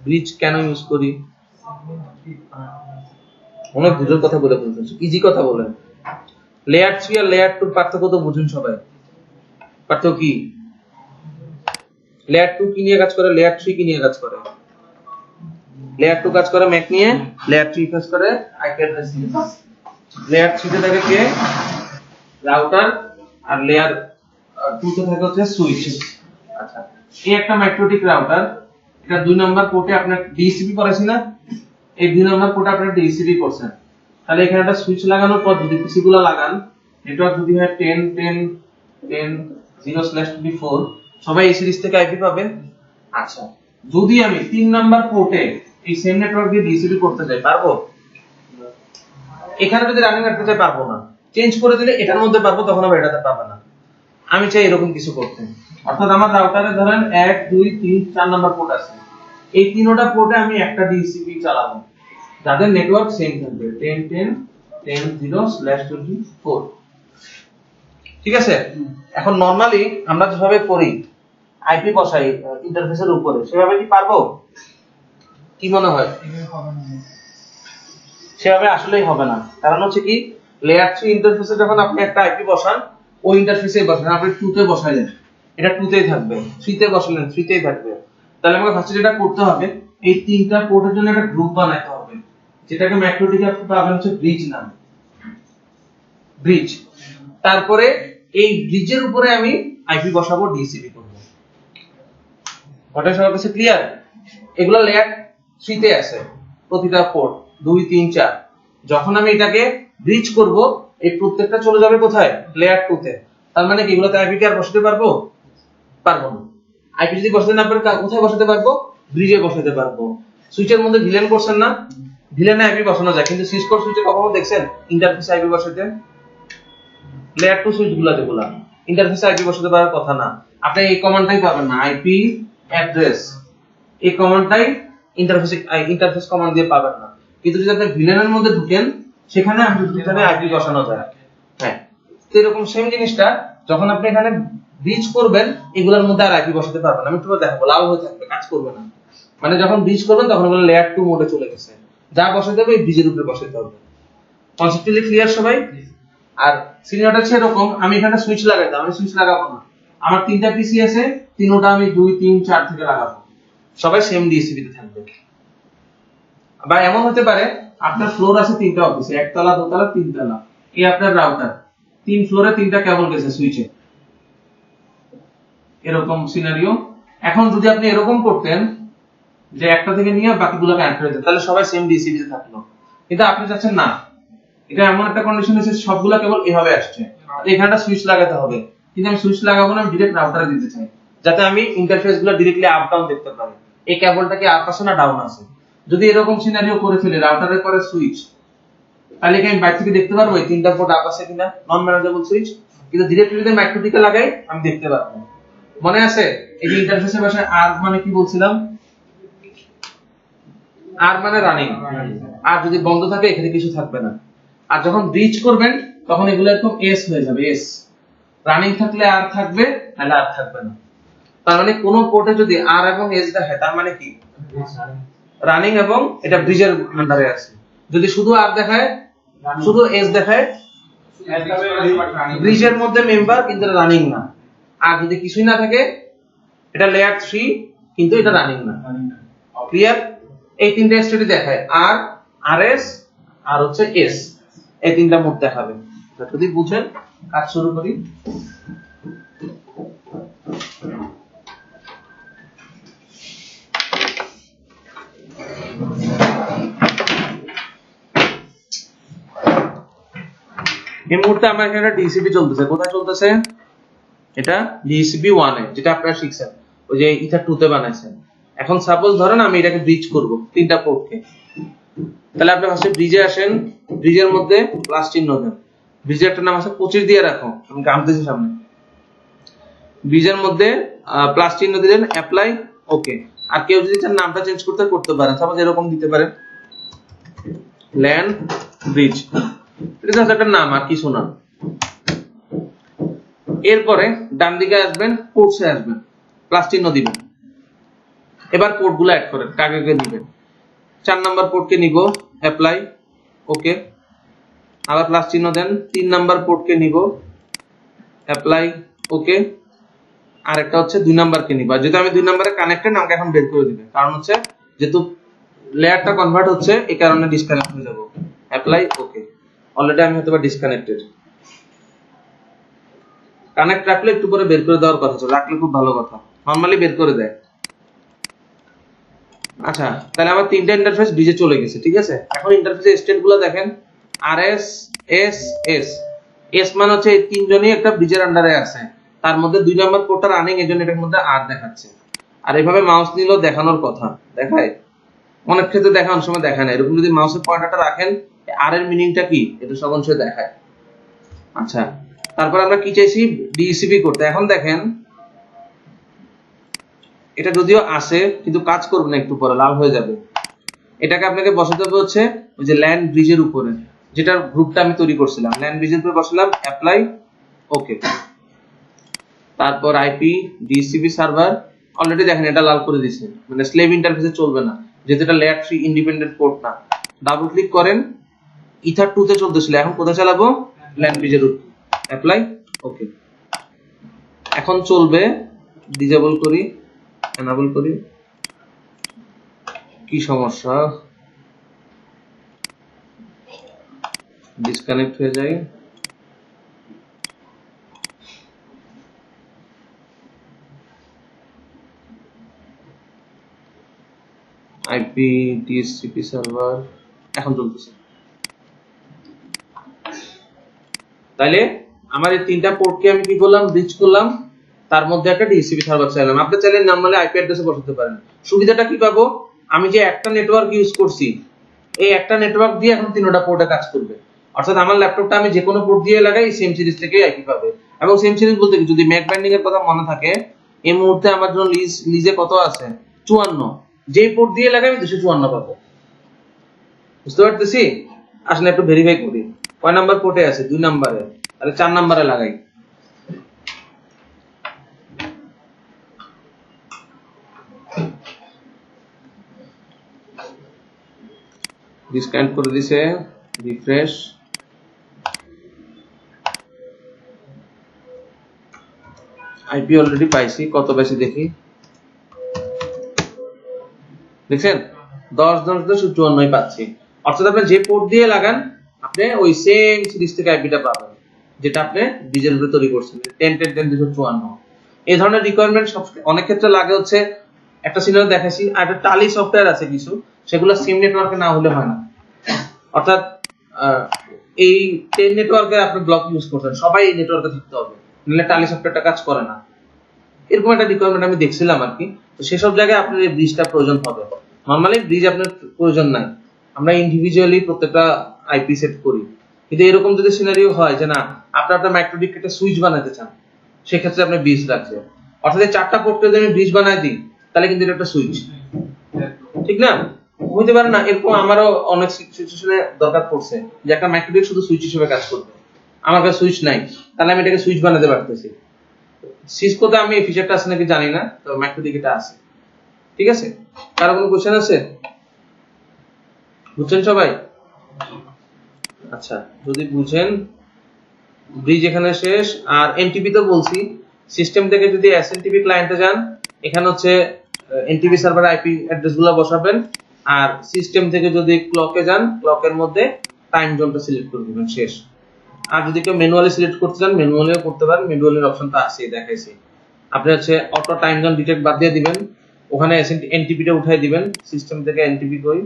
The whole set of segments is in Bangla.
ব্রিজ কেন ইউজ করি? অনেক বুঝার কথা বলে ফেলতেছি, ইজি কথা বলেন। লেয়ার 3 আর লেয়ার 2 পার্থক্য তো বুঝুন সবাই। পার্থক্য কি? লেয়ার 2 কি নিয়ে কাজ করে, লেয়ার 3 কি নিয়ে কাজ করে? লেয়ার 2 কাজ করে ম্যাক নিয়ে, লেয়ার 3 কাজ করে আইপি অ্যাড্রেস নিয়ে। লেয়ার 3 তে থাকে কে? রাউটার, আর লেয়ার 2 তে থাকে হচ্ছে সুইচ। আচ্ছা, এই একটা ম্যাকরোটিক রাউটার, এটা 2 নম্বর পোর্টে আপনার ডিসিপি করেছি না? এই 2 নম্বর পোর্টে আপনারা ডিসিপি করছেন। তাহলে এখানে একটা সুইচ লাগানোর পর যদি পিসি গুলো লাগান, নেটওয়ার্ক যদি হয় 10 10 10 0/24, সবাই এই সিরিজ থেকে আইপি পাবে। আচ্ছা, যদি আমি 3 নাম্বার পোর্টে এই সেম নেটওয়ার্ক দিয়ে ডিসিপি করতে চাই, পারবো? এখানে যদি রানিং রাখতে চাই পারবো না, চেঞ্জ করে দিলে এটার মধ্যে পারবো, তখন আবার এটাতে পারবো না। আমি চাই এরকম কিছু করতে, অর্থাৎ আমার রাউটারে ধরেন 1 2 3 4 নাম্বার পোর্ট আছে, এই তিনটা পোর্টে আমি একটা ডিসিপি চালাবো যাদের নেটওয়ার্ক সেম থাকবে 10 10 10 0/24। ঠিক আছে? এখন নরমালি আমরা যেভাবে করি আইপি বসাই ইন্টারফেসের উপরে, সেভাবে কি পারবো? কি মনে হয়? সেভাবে আসলেই হবে না। কারণ হচ্ছে কি, লেয়ার 3 ইন্টারফেসে যখন আপনি একটা আইপি বসান, ওই ইন্টারফেসেই বসান। আপনি 2 তে বসাইলেন, এটা 2 তেই থাকবে, 3 তে বসালেন 3 তেই থাকবে। তাহলে আমাকে ফার্স্টে যেটা করতে হবে, এই তিনটা পোর্টের জন্য একটা গ্রুপ বানাতে হবে, যেটাকে ম্যাক্রোটিকে আপনি পাবেন হচ্ছে ব্রিজ নাম, ব্রিজ। তারপরে এই ব্রিজের উপরে আমি আইপি বসাবো, ডিসিপি করব। ওটা সবার কাছে ক্লিয়ার? এগুলো লেয়ার 3 তে আছে, প্রতিটা পোর্ট 2 3 4। যখন আমি এটাকে ব্রিজ করব, এই প্রত্যেকটা চলে যাবে কোথায়? লেয়ার 2 তে। তার মানে কি এগুলোতে আইপি কি আর বসাতে পারবো? পারবো না। আইপি যদি বসাতে না পারি, কোথায় বসাতে পারবো? ব্রিজে বসাতে পারবো। সুইচের মধ্যে ভিলেন করছেন না? ভিলেনে আইপি বসানো যায়, কিন্তু সিসকোর সুইচে কখনো দেখছেন ইন্টারফেসে আইপি বসাতে? লেয়ার 2 সুইচগুলো যেগুলো, ইন্টারফেসে আইপি বসাতে পারার কথা না। আপনি এই কমান্ডটাই পাবেন না, আইপি অ্যাড্রেস, এই কমান্ডটাই ইন্টারফেস কমান্ড দিয়ে পাবেন না। কিন্তু যদি আপনি ভিলেনের মধ্যে ঢুকেন, সেখানে আপনি এখানে আইপি বসানো যায়। হ্যাঁ, তো এরকম সেম জিনিসটা যখন আপনি এখানে ব্রিজ করবেন, এগুলোর মধ্যে আর আইপি বসাতে পারবেন না। আমি একটু দেখাবো, লাল হয়ে থাকবে, কাজ করবে না। মানে যখন ব্রিজ করবেন তখন এগুলো লেয়ার 2 মোডে চলে গেছে, যা বসাতে হবে এই ব্রিজের উপরে বসাতে হবে। কনসেপ্টলি ক্লিয়ার সবাই? আর সিনিয়রটা হচ্ছে এরকম, আমি এখানে সুইচ লাগাইতাম, আমি সুইচ লাগাবো না। আমার 3টা পিসি আছে, তিনটা আমি 2 3 4 থেকে লাগাবো, সবাই সেম ডিসিপি তে থাকবে। বা এমন হতে পারে আপনার ফ্লোর আছে 3টা অফিসে, একতলা দোতলা তিনতলা, এই আপনার রাউটার 3 ফ্লোরে 3টা কেবল গেছে সুইচে, এরকম সিনারিও। এখন যদি আপনি এরকম করতেন যে একটা থেকে নিয়ে বাকিগুলোকে অ্যাড করে দেন, তাহলে সবাই সেম ডিসিপি তে থাকলো। কিন্তু আপনি চাচ্ছেন না, এটা এমন একটা কন্ডিশন আছে সবগুলা কেবল এভাবে আসছে, এখানটা সুইচ লাগাতে হবে। কিন্তু আমি সুইচ লাগাবো না, আমি ডাইরেক্ট রাউটারে দিতে চাই, যাতে আমি ইন্টারফেসগুলো ডাইরেক্টলি আপ ডাউন দেখতে পারি, এই কেবলটা কি আপ আছে না ডাউন আছে। যদি এরকম সিনারিও করে ফেলে রাউটারের পরে সুইচ, তাহলে কি আমি বাইরে থেকে দেখতে পারবো এই 3টা পোর্ট আপ আছে কিনা, নন ম্যানেজেবল সুইচ। কিন্তু ডিরেক্টলি যদি ম্যাক্রোটিকে লাগাই, আমি দেখতে পারবো। মনে আছে এই যে ইন্টারফেসের ভাষায় আর মানে কি বলছিলাম? আর মানে রানিং, আর যদি বন্ধ থাকে এখানে কিছু থাকবে না। আর যখন ব্রিজ করবেন তখন এগুলো এরকম এস হয়ে যাবে, এস। রানিং থাকলে আর থাকবে, নাহলে আর থাকবে না। তার মানে কোন পোর্টে যদি আর এবং এস দেখে, তার মানে কি রানিং এবং এটা ব্রিজের আন্ডারে আছে। যদি শুধু আর দেখায়, শুধু এস দেখায়, ব্রিজের মধ্যে মেম্বার কিন্তু রানিং না। আর যদি কিছুই না থাকে, এটা লেয়ার 3 কিন্তু এটা রানিং না। ক্লিয়ার? এই 3টা স্টেটে দেখায়, আর আরএস আর হচ্ছে এস, এই 3টা মোড দেখাবে। যদি বুঝেন, কাজ শুরু করি। এই মুহূর্তে আমার এখানে ডিসিপি চলতেছে, কোথায় চলতেছে? এটা ডিসিপি 1 এ, যেটা আপনারা শিখছেন ওই যে ইথার 2 তে বানাইছেন। এখন সাপোজ ধরেন আমি এটাকে ব্রিজ করব 3টা পোর্টকে, তাহলে আপনি ফার্স্টে ব্রিজে আসেন, ব্রিজের মধ্যে প্লাস চিহ্ন দেন, ব্রিজের একটা নাম আছে 25 দিয়ে রাখো, আমি গামতেছি সামনে। ব্রিজের মধ্যে প্লাস চিহ্ন দিলেন, অ্যাপ্লাই, ওকে। আর কেউ যদি চান নামটা চেঞ্জ করতে পারেন, সাপোজ এরকম দিতে পারেন, ল্যান্ড ব্রিজ, এটা একটা নাম আর কিছু না। এরপরে ডান দিকে আসবেন, কোর্সে আসবেন, প্লাস চিহ্ন দিবেন, এবার পোর্টগুলো অ্যাড করেন, কাকে কাকে নেবেন। 4 নাম্বার পোর্টকে নিব, অ্যাপ্লাই, ওকে, আবার প্লাস চিহ্ন দেন। 3 নাম্বার পোর্টকে নিব, অ্যাপ্লাই, ওকে, আর একটা হচ্ছে 2 নাম্বারকে নিব। আর যেহেতু আমি 2 নাম্বারে কানেক্টেড, আমাকে এখন বের করে দিবে, কারণ হচ্ছে যেহেতু লেয়ারটা কনভার্ট হচ্ছে এই কারণে ডিসকানেক্ট হয়ে যাব। অ্যাপ্লাই, ওকে, অলরেডি আমি হয়তো বা ডিসকানেক্টেড। কানেক্ট রাখলে একটু পরে বের করে দেওয়ার কথা ছিল, রাখলে খুব ভালো কথা, নরমালি বের করে দেয়। আচ্ছা, তাহলে আমার 3টা ইন্টারফেস ব্রিজে চলে গেছে, ঠিক আছে। এখন ইন্টারফেসের স্টেটগুলো দেখেন, আরএস, এস, এস। এস মানে হচ্ছে এই তিনজনই একটা ব্রিজের আন্ডারে আছে, তার মধ্যে 2 নাম্বার পোর্টটা রানিং, এজন্য এটার মধ্যে আর দেখাচ্ছে। আর এইভাবে মাউস নিলেও দেখানোর কথা, দেখায় অনেক ক্ষেত্রে, দেখানোর সময় দেখায় না। এরকম যদি মাউসের পয়েন্টারটা রাখেন, আর এর মিনিংটা কি এটা সব অংশে দেখায়। আচ্ছা, তারপর আমরা কি চাইছি, ডিসিপি করতে। এখন দেখেন এটা যদিও আসে কিন্তু কাজ করবে না, একটু পরে লাল হয়ে যাবে। এটাকে আপনাকে বসাতে হবে হচ্ছে ওই যে ল্যান্ড ব্রিজের উপরে, যেটার গ্রুপটা আমি তৈরি করছিলাম, ল্যান্ড ব্রিজের উপরে বসালাম, অ্যাপ্লাই, ওকে। তারপর আইপি ডিসিপি সার্ভার, অলরেডি দেখেন এটা লাল করে দিয়েছে, মানে স্লেভ ইন্টারফেসে চলবে না, যেহেতু এটা লেয়ার 3 ইন্ডিপেন্ডেন্ট পোর্ট না। ডাবল ক্লিক করেন, ইথার 2 তে চলতেছিল, এখন কোথায় চালাবো, ল্যান্ড ব্রিজের উপর, অ্যাপ্লাই, ওকে। এখন চলবে, ডিসেবল করি, এনাবল করি, কি সমস্যা, ডিসকানেক্ট হয়ে যায়। আইপি ডিএসসিপি সার্ভার এখন চলতেছে। তাইলে আমার এই 3টা পোর্টকে আমি কি করলাম, ব্রিজ করলাম, তার মধ্যে একটা ডিএসসিপি সার্ভার চাইলাম। আপনি চাইলে নরমালি আইপি অ্যাড্রেসে বসাতে পারেন। সুবিধাটা কি পাবো, আমি যে একটা নেটওয়ার্ক ইউজ করছি, এই একটা নেটওয়ার্ক দিয়ে এখন 3টা পোর্টে কাজ করবে। অর্থাৎ আমার ল্যাপটপটা আমি যে কোনো পোর্ট দিয়ে লাগাই, সেম সিরিজ থেকে আইপি পাবে। এবং সেম সিরিজ বলতে কি, যদি ম্যাক বাইন্ডিং এর কথা মনে থাকে, এই মুহূর্তে আমার জন্য লিজে কত আছে, 54, যেই পোর্ট দিয়ে লাগাই আমি 254 পাবো। বুঝতে পারতেছি? আসলে একটু ভেরিফাই করি, কয় নাম্বার পোর্টে আছে, 2 নাম্বারে, তাহলে 4 নাম্বারে লাগাই। ডিসকানেক্ট করে দিছে, রিফ্রেশ, আইপি অলরেডি পাইছি, কত বেশি দেখি, দেখছেন 10.10.54 পাচ্ছি। অর্থাৎ আপনি যে পোর্ট দিয়ে লাগান, আপনি ওই সেম সিরিজ থেকে আইপিটা পাবেন, যেটা আপনি ডিজেল উপরে তৈরি করছেন, 10.10.10.254। এই ধরনের রিকোয়ারমেন্ট অনেক ক্ষেত্রে লাগে হচ্ছে, একটা সিনারিও দেখাইছি, আর একটা টালি সফটওয়্যার আছে কিছু, সেগুলো সেম নেটওয়ার্কে না হলে হয় না। অর্থাৎ এই 10 নেটওয়ার্কে আপনি ব্লক ইউজ করছেন, সবাই এই নেটওয়ার্কে থাকতে হবে, নাহলে টালি সফটওয়্যারটা কাজ করে না। এরকম একটা রিকোয়ারমেন্ট আমি দেখছিলাম আর কি। তো সেসব জায়গায় আপনার এই ব্রিজটা প্রয়োজন হবে। নরমালি ব্রিজ আপনার প্রয়োজন নাই, আমরা ইন্ডিভিজুয়ালি প্রত্যেকটা আইপি সেট করি। কিন্তু এরকম যদি সিনারিও হয় যে না, আপনি আপনার মাইক্রোডিক একটা সুইচ বানাতে চান, সেক্ষেত্রে আপনি ব্রিজ রাখছেন। অর্থাৎ এই 4টা পোর্টকে যদি আমি ব্রিজ বানাই দিই, তাহলে কিন্তু এটা একটা সুইচ, ঠিক না? হইতে পারে না এরকম, আমারও অনেক সিচুয়েশনে দরকার পড়ছে যে একটা মাইক্রোডিক শুধু সুইচ হিসেবে কাজ করবে, আমার কাছে সুইচ নাই, তাহলে আমি এটাকে সুইচ বানাতে পারতেছি। সিসকোতে আমি এই ফিচারটা আছে নাকি জানি না, তো মাইক্রোডিক এটা আছে, ঠিক আছে। কারো কোনো কোশ্চেন আছে? বুঝছেন সবাই? আচ্ছা, যদি বুঝেন, ব্রিজ এখানে শেষ। আর এনটিপি তো বলছি, সিস্টেম থেকে যদি এসএনটিপি ক্লায়েন্টে যান, এখানে হচ্ছে এনটিপি সার্ভার আইপি অ্যাড্রেসগুলো বসাবেন। আর সিস্টেম থেকে যদি ক্লকে যান, ক্লকের মধ্যে টাইম জোনটা সিলেক্ট করে দিবেন, শেষ। আর যদি কেউ ম্যানুয়ালি সিলেক্ট করতে চান, ম্যানুয়ালিও করতে পারেন, ম্যানুয়ালির অপশনটা আছে, দেখাইছি। আপনি হচ্ছে অটো টাইম জোন ডিটেক্ট বাদ দিয়ে দিবেন, ওখানে এনটিপিটা উঠাই দিবেন, সিস্টেম থেকে এনটিপি কই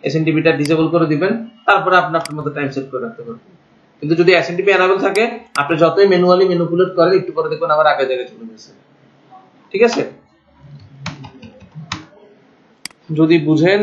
এসএনটিপিটা ডিসেবল করে দিবেন, তারপরে আপনি আপনার মতো টাইম সেট করে রাখতে পারবেন। কিন্তু যদি এসএনটিপি এনাবেল থাকে, আপনি যতই ম্যানুয়ালি ম্যানিপুলেট করেন, একটু পরে দেখবেন আবার আগের জায়গায় চলে গেছে, ঠিক আছে। যদি বুঝেন